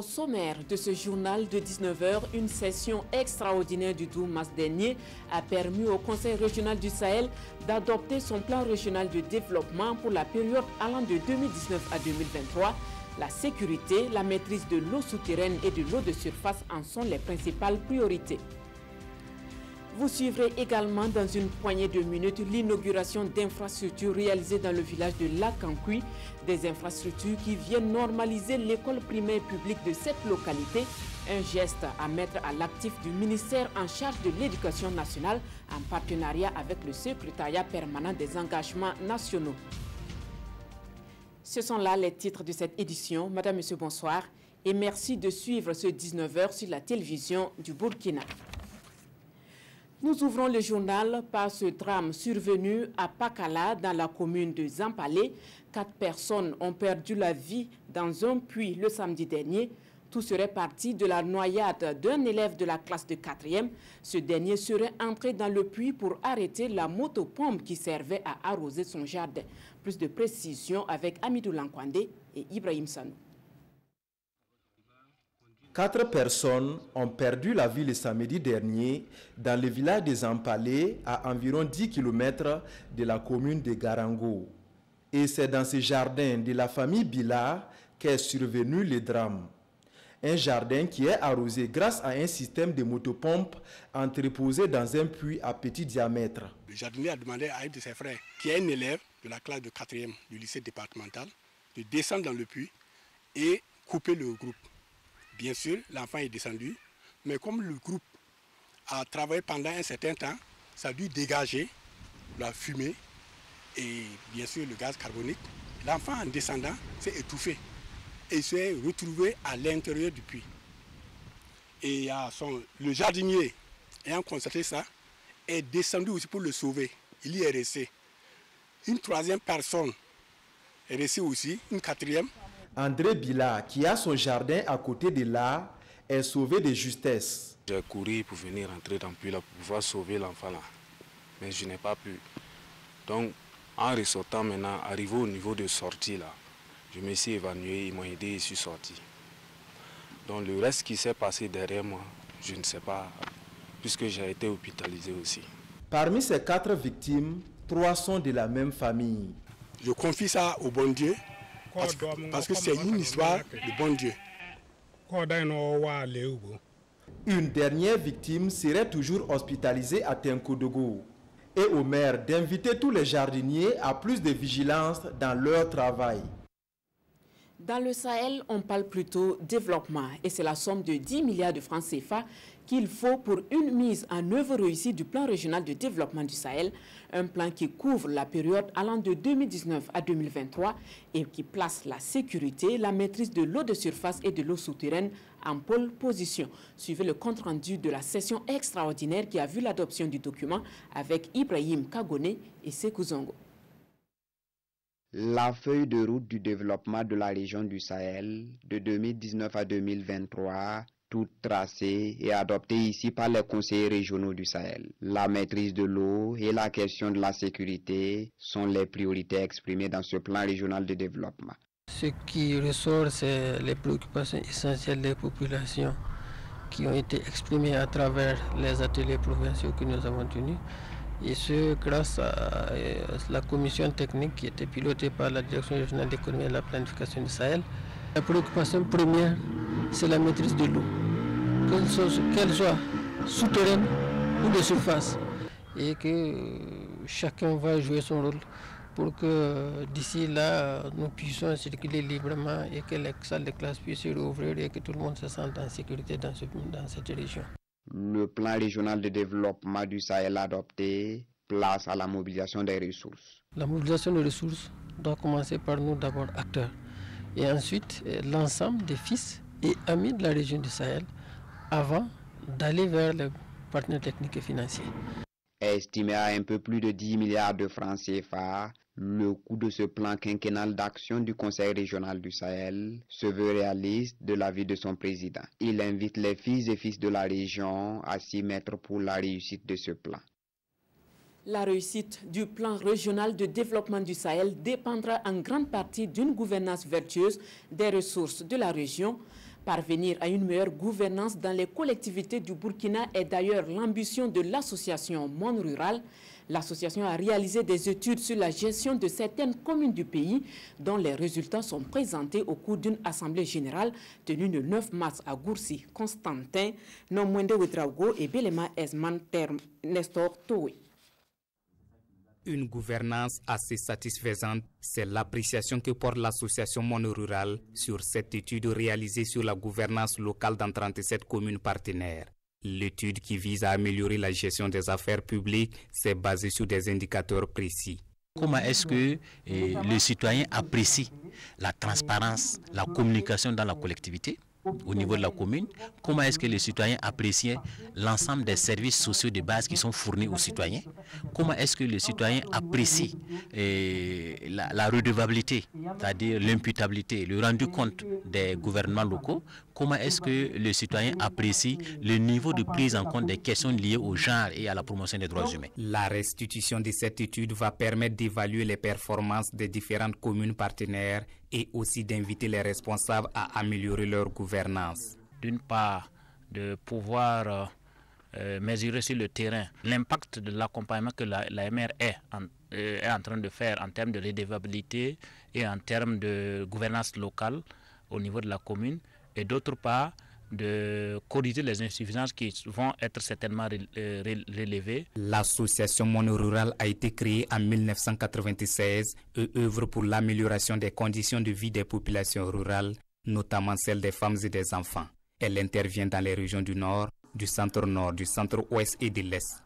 Au sommaire de ce journal de 19h, une session extraordinaire du 12 mars dernier a permis au Conseil régional du Sahel d'adopter son plan régional de développement pour la période allant de 2019 à 2023. La sécurité, la maîtrise de l'eau souterraine et de l'eau de surface en sont les principales priorités. Vous suivrez également dans une poignée de minutes l'inauguration d'infrastructures réalisées dans le village de Lakankui, des infrastructures qui viennent normaliser l'école primaire publique de cette localité, un geste à mettre à l'actif du ministère en charge de l'éducation nationale en partenariat avec le secrétariat permanent des engagements nationaux. Ce sont là les titres de cette édition. Madame, Monsieur, bonsoir et merci de suivre ce 19h sur la télévision du Burkina. Nous ouvrons le journal par ce drame survenu à Pakala, dans la commune de Zampalé. 4 personnes ont perdu la vie dans un puits le samedi dernier. Tout serait parti de la noyade d'un élève de la classe de 4e. Ce dernier serait entré dans le puits pour arrêter la motopompe qui servait à arroser son jardin. Plus de précisions avec Amidou Lankwande et Ibrahim Sanou. 4 personnes ont perdu la vie le samedi dernier dans le village des Zampalé, à environ 10 km de la commune de Garango. Et c'est dans ce jardin de la famille Bila qu'est survenu le drame. Un jardin qui est arrosé grâce à un système de motopompe entreposé dans un puits à petit diamètre. Le jardinier a demandé à un de ses frères, qui est un élève de la classe de 4e du lycée départemental, de descendre dans le puits et couper le groupe. Bien sûr, l'enfant est descendu, mais comme le groupe a travaillé pendant un certain temps, ça a dû dégager la fumée et bien sûr le gaz carbonique. L'enfant en descendant s'est étouffé et s'est retrouvé à l'intérieur du puits. Et le jardinier, ayant constaté ça, est descendu aussi pour le sauver. Il y est resté. Une 3e personne est restée aussi, une 4e. André Bila, qui a son jardin à côté de là, est sauvé de justesse. J'ai couru pour venir entrer dans le puits là pour pouvoir sauver l'enfant là. Mais je n'ai pas pu. Donc, en ressortant maintenant, arrivé au niveau de sortie là, je me suis évanoui, ils m'ont aidé et je suis sorti. Donc le reste qui s'est passé derrière moi, je ne sais pas, puisque j'ai été hospitalisé aussi. Parmi ces 4 victimes, 3 sont de la même famille. Je confie ça au bon Dieu. Parce que c'est une histoire de bon Dieu. Une dernière victime serait toujours hospitalisée à Tenkodogo. Et au maire d'inviter tous les jardiniers à plus de vigilance dans leur travail. Dans le Sahel, on parle plutôt développement et c'est la somme de 10 milliards de francs CFA qu'il faut pour une mise en œuvre réussie du plan régional de développement du Sahel, un plan qui couvre la période allant de 2019 à 2023 et qui place la sécurité, la maîtrise de l'eau de surface et de l'eau souterraine en pôle position. Suivez le compte-rendu de la session extraordinaire qui a vu l'adoption du document avec Ibrahim Kagone et Sekou Zongo. La feuille de route du développement de la région du Sahel de 2019 à 2023, toute tracée et adoptée ici par les conseillers régionaux du Sahel. La maîtrise de l'eau et la question de la sécurité sont les priorités exprimées dans ce plan régional de développement. Ce qui ressort, c'est les préoccupations essentielles des populations qui ont été exprimées à travers les ateliers provinciaux que nous avons tenus. Et ce, grâce à la commission technique qui était pilotée par la Direction régionale d'économie et de la planification du Sahel. La préoccupation première, c'est la maîtrise de l'eau, qu'elle soit souterraine ou de surface. Et que chacun va jouer son rôle pour que d'ici là, nous puissions circuler librement et que les salles de classe puissent se rouvrir et que tout le monde se sente en sécurité dans cette région. Le plan régional de développement du Sahel adopté place à la mobilisation des ressources. La mobilisation des ressources doit commencer par nous d'abord acteurs et ensuite l'ensemble des fils et amis de la région du Sahel avant d'aller vers les partenaires techniques et financiers. Estimé à un peu plus de 10 milliards de francs CFA, le coût de ce plan quinquennal d'action du Conseil régional du Sahel se veut réaliste de l'avis de son président. Il invite les filles et fils de la région à s'y mettre pour la réussite de ce plan. La réussite du plan régional de développement du Sahel dépendra en grande partie d'une gouvernance vertueuse des ressources de la région. Parvenir à une meilleure gouvernance dans les collectivités du Burkina est d'ailleurs l'ambition de l'association Monde Rural. L'association a réalisé des études sur la gestion de certaines communes du pays dont les résultats sont présentés au cours d'une assemblée générale tenue le 9 mars à Goursi. Constantin Nomwende Ouedraogo et Belema Esman Nestor Towe. Une gouvernance assez satisfaisante, c'est l'appréciation que porte l'association Monde Rural sur cette étude réalisée sur la gouvernance locale dans 37 communes partenaires. L'étude qui vise à améliorer la gestion des affaires publiques s'est basée sur des indicateurs précis. Comment est-ce que le citoyen apprécie la transparence, la communication dans la collectivité au niveau de la commune? Comment est-ce que les citoyens apprécient l'ensemble des services sociaux de base qui sont fournis aux citoyens? Comment est-ce que les citoyens apprécient la redevabilité, c'est-à-dire l'imputabilité, le rendu compte des gouvernements locaux? Comment est-ce que les citoyens apprécient le niveau de prise en compte des questions liées au genre et à la promotion des droits humains? La restitution de cette étude va permettre d'évaluer les performances des différentes communes partenaires et aussi d'inviter les responsables à améliorer leur gouvernance. D'une part, de pouvoir mesurer sur le terrain l'impact de l'accompagnement que l'AMR est en train de faire en termes de redevabilité et en termes de gouvernance locale au niveau de la commune, et d'autre part, de corriger les insuffisances qui vont être certainement relevées. L'association Monde Rural a été créée en 1996 et œuvre pour l'amélioration des conditions de vie des populations rurales, notamment celles des femmes et des enfants. Elle intervient dans les régions du Nord, du centre-Nord, du centre-Ouest et de l'Est.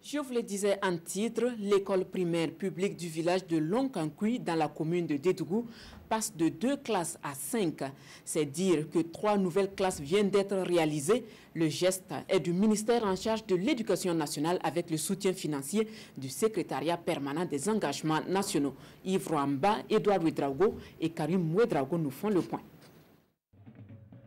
Je vous le disais en titre, l'école primaire publique du village de Lonkankui dans la commune de Dédougou passe de 2 classes à 5. C'est dire que 3 nouvelles classes viennent d'être réalisées. Le geste est du ministère en charge de l'Éducation nationale avec le soutien financier du secrétariat permanent des engagements nationaux. Yves Rwamba, Edouard Ouedraogo et Karim Ouedraogo nous font le point.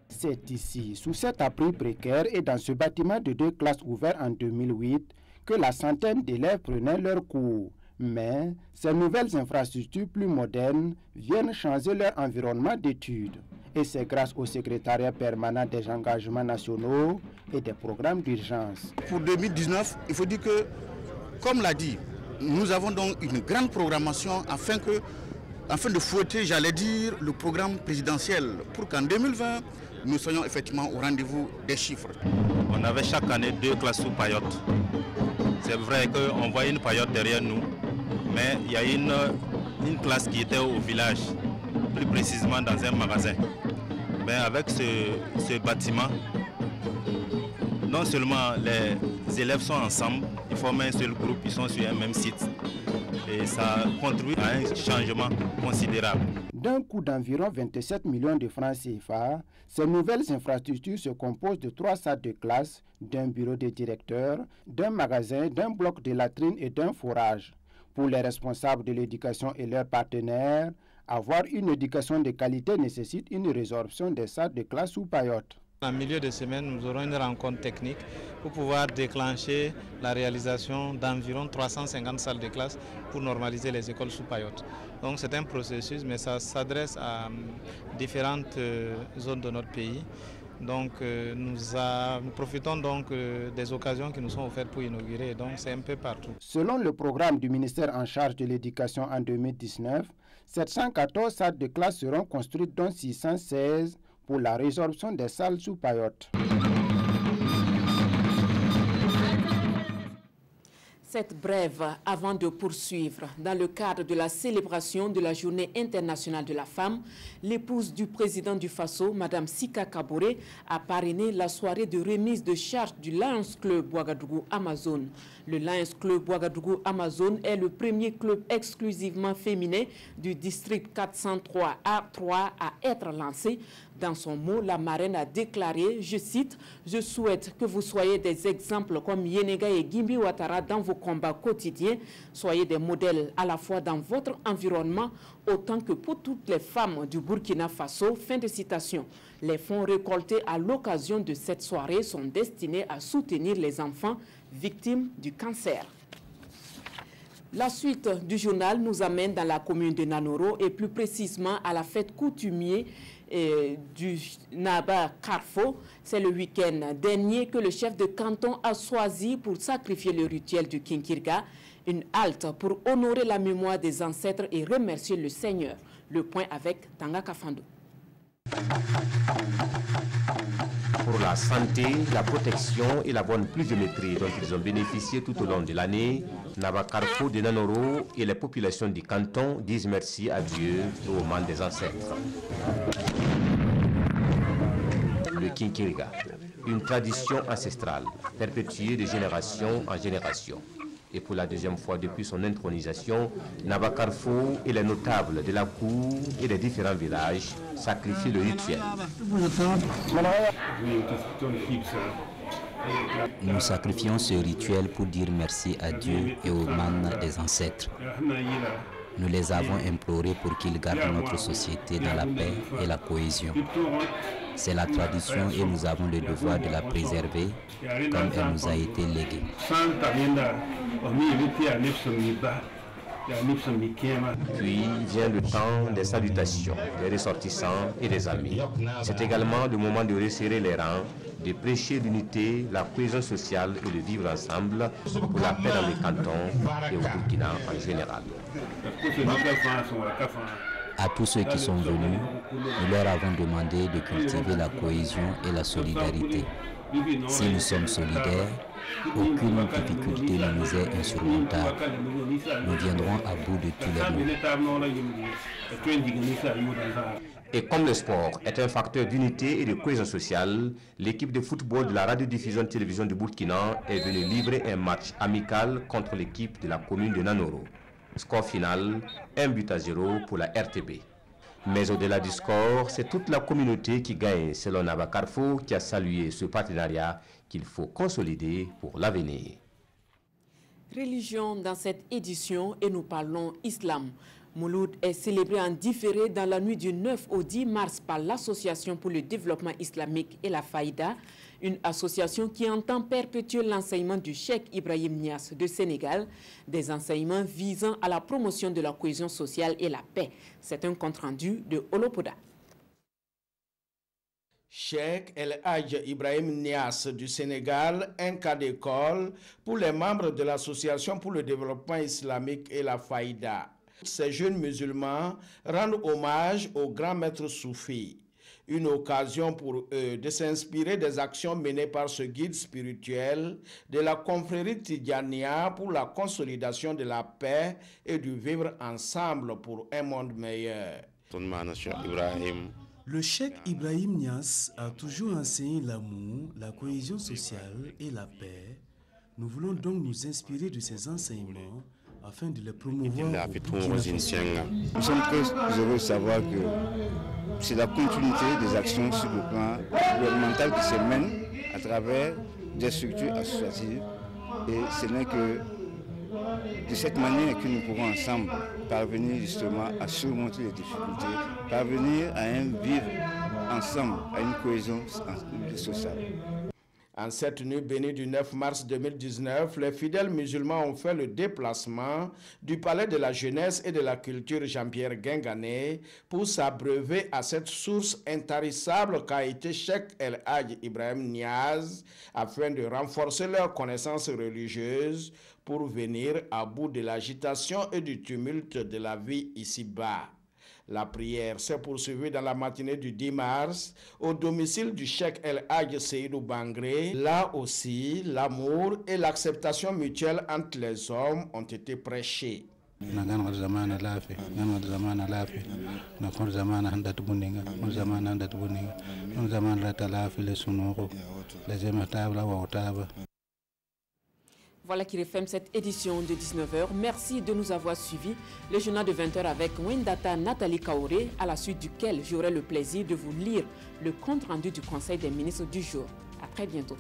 C'est ici, sous cet abri précaire et dans ce bâtiment de 2 classes ouvert en 2008, que la centaine d'élèves prenaient leurs cours. Mais ces nouvelles infrastructures plus modernes viennent changer leur environnement d'études. Et c'est grâce au secrétariat permanent des engagements nationaux et des programmes d'urgence. Pour 2019, il faut dire que, comme l'a dit, nous avons donc une grande programmation afin de fouetter, j'allais dire, le programme présidentiel pour qu'en 2020, nous soyons effectivement au rendez-vous des chiffres. On avait chaque année 2 classes sous paillotte. C'est vrai qu'on voit une paillotte derrière nous, mais il y a une classe qui était au village, plus précisément dans un magasin. Mais avec ce bâtiment, non seulement les élèves sont ensemble, ils forment un seul groupe, ils sont sur un même site. Et ça contribue à un changement considérable. D'un coût d'environ 27 millions de francs CFA, ces nouvelles infrastructures se composent de 3 salles de classe, d'un bureau de directeur, d'un magasin, d'un bloc de latrines et d'un forage. Pour les responsables de l'éducation et leurs partenaires, avoir une éducation de qualité nécessite une résorption des salles de classe sous paillotte. En milieu de semaine, nous aurons une rencontre technique pour pouvoir déclencher la réalisation d'environ 350 salles de classe pour normaliser les écoles sous paillotte. Donc c'est un processus, mais ça s'adresse à différentes zones de notre pays. Donc nous profitons donc des occasions qui nous sont offertes pour inaugurer, donc c'est un peu partout. Selon le programme du ministère en charge de l'éducation en 2019, 714 salles de classe seront construites, dont 616 pour la résorption des salles sous paillotte. Cette brève, avant de poursuivre, dans le cadre de la célébration de la Journée internationale de la femme, l'épouse du président du Faso, Mme Sika Kaboré, a parrainé la soirée de remise de charges du Lions Club Ouagadougou Amazon. Le Lions Club Ouagadougou Amazon est le premier club exclusivement féminin du district 403 A3 à être lancé. Dans son mot, la marraine a déclaré, je cite, « Je souhaite que vous soyez des exemples comme Yenega et Gimbi Ouattara dans vos combats quotidiens. Soyez des modèles à la fois dans votre environnement autant que pour toutes les femmes du Burkina Faso. » Fin de citation. Les fonds récoltés à l'occasion de cette soirée sont destinés à soutenir les enfants victimes du cancer. La suite du journal nous amène dans la commune de Nanoro et plus précisément à la fête coutumier du Naba Carfo. C'est le week-end dernier que le chef de canton a choisi pour sacrifier le rituel du Kinkirga, une halte pour honorer la mémoire des ancêtres et remercier le Seigneur. Le point avec Tanga Kafando. Pour la santé, la protection et la bonne pluviométrie dont ils ont bénéficié tout au long de l'année, Naba Carfo de Nanoro et les populations du canton disent merci à Dieu et aux mains des ancêtres. Le Kinkirga, une tradition ancestrale, perpétuée de génération en génération. Et pour la deuxième fois depuis son intronisation, Naba Carfo et les notables de la cour et des différents villages sacrifient le rituel. Nous sacrifions ce rituel pour dire merci à Dieu et aux manes des ancêtres. Nous les avons implorés pour qu'ils gardent notre société dans la paix et la cohésion. C'est la tradition et nous avons le devoir de la préserver comme elle nous a été léguée. Puis vient le temps des salutations, des ressortissants et des amis. C'est également le moment de resserrer les rangs, de prêcher l'unité, la cohésion sociale et de vivre ensemble pour la paix dans les cantons et au Burkina en général. À tous ceux qui sont venus, nous leur avons demandé de cultiver la cohésion et la solidarité. Si nous sommes solidaires, aucune difficulté ne nous est insurmontable. Nous viendrons à bout de tous les maux. Et comme le sport est un facteur d'unité et de cohésion sociale, l'équipe de football de la radiodiffusion télévision du Burkina est venue livrer un match amical contre l'équipe de la commune de Nanoro. Score final, 1-0 pour la RTB. Mais au-delà du score, c'est toute la communauté qui gagne, selon Naba Carfo, qui a salué ce partenariat qu'il faut consolider pour l'avenir. Religion dans cette édition et nous parlons islam. Mouloud est célébré en différé dans la nuit du 9 au 10 mars par l'Association pour le développement islamique et la Faïda, une association qui entend perpétuer l'enseignement du Cheikh Ibrahim Niass de Sénégal, des enseignements visant à la promotion de la cohésion sociale et la paix. C'est un compte-rendu de Olopoda. Cheikh El Hadj Ibrahim Niass du Sénégal, un cas d'école pour les membres de l'Association pour le développement islamique et la Faïda. Ces jeunes musulmans rendent hommage au grand maître soufi. Une occasion pour eux de s'inspirer des actions menées par ce guide spirituel de la confrérie Tidjania pour la consolidation de la paix et du vivre ensemble pour un monde meilleur. Le cheikh Ibrahim Niass a toujours enseigné l'amour, la cohésion sociale et la paix. Nous voulons donc nous inspirer de ces enseignements afin de les promouvoir. Nous sommes très heureux de savoir que c'est la continuité des actions sur le plan gouvernemental qui se mènent à travers des structures associatives. Et ce n'est que de cette manière que nous pourrons ensemble parvenir justement à surmonter les difficultés, parvenir à un vivre ensemble, à une cohésion sociale. En cette nuit bénie du 9 mars 2019, les fidèles musulmans ont fait le déplacement du Palais de la Jeunesse et de la Culture Jean-Pierre Guingané pour s'abreuver à cette source intarissable qu'a été Cheikh El Hadj Ibrahim Niass afin de renforcer leurs connaissances religieuses pour venir à bout de l'agitation et du tumulte de la vie ici-bas. La prière s'est poursuivie dans la matinée du 10 mars au domicile du Cheikh El Hadj Seydou Bangré. Là aussi, l'amour et l'acceptation mutuelle entre les hommes ont été prêchés. Voilà qui referme cette édition de 19h. Merci de nous avoir suivis. Le journal de 20h avec Wendata Nathalie Kaoré, à la suite duquel j'aurai le plaisir de vous lire le compte rendu du Conseil des ministres du jour. À très bientôt.